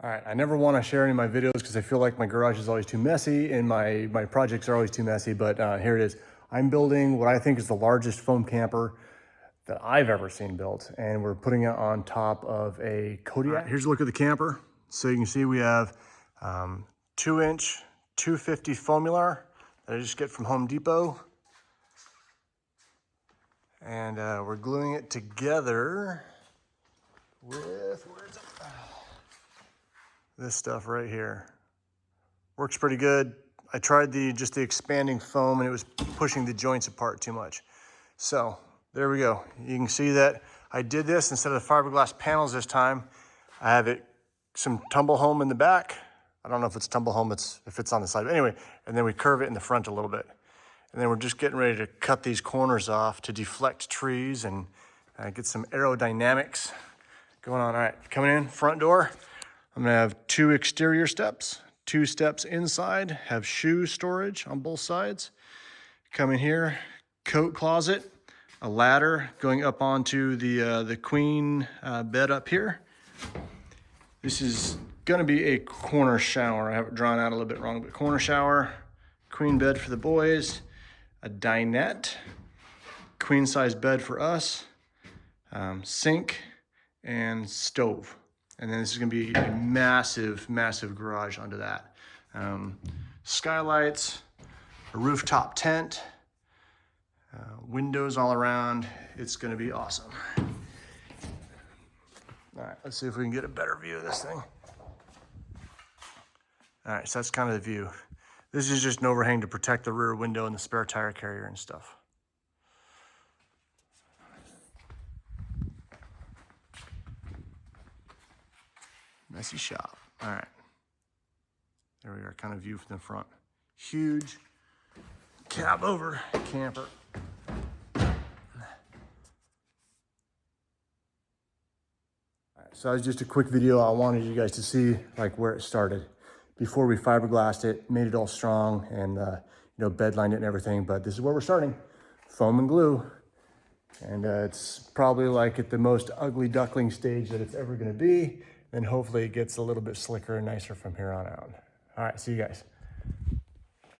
All right, I never want to share any of my videos because I feel like my garage is always too messy and my projects are always too messy, but here it is. I'm building what I think is the largest foam camper that I've ever seen built, and we're putting it on top of a Kodiak. Right, here's a look at the camper. So you can see we have 2-inch 250 foamular that I just get from Home Depot. And we're gluing it together with, where is it? This stuff right here. Works pretty good. I tried just the expanding foam and it was pushing the joints apart too much. So there we go. You can see that I did this instead of the fiberglass panels this time. I have some tumble home in the back. I don't know if it's tumble home, if it's on the side. But anyway, and then we curve it in the front a little bit. And then we're just getting ready to cut these corners off to deflect trees and get some aerodynamics going on. All right, coming in, front door. I'm gonna have 2 exterior steps, 2 steps inside, have shoe storage on both sides. Come in here, coat closet, a ladder going up onto the queen bed up here. This is gonna be a corner shower. I have it drawn out a little bit wrong, but corner shower, queen bed for the boys, a dinette, queen size bed for us, sink, and stove. And then this is gonna be a massive, massive garage under that. Skylights, a rooftop tent, windows all around. It's gonna be awesome. All right, let's see if we can get a better view of this thing. All right, so that's kind of the view. This is just an overhang to protect the rear window and the spare tire carrier and stuff. Messy shop. All right. There we are, kind of view from the front. Huge cab over camper. All right, so that was just a quick video. I wanted you guys to see like where it started before we fiberglassed it, made it all strong, and bed lined it and everything. But this is where we're starting: foam and glue. And it's probably like at the most ugly duckling stage that it's ever going to be. And hopefully it gets a little bit slicker and nicer from here on out. All right, see you guys.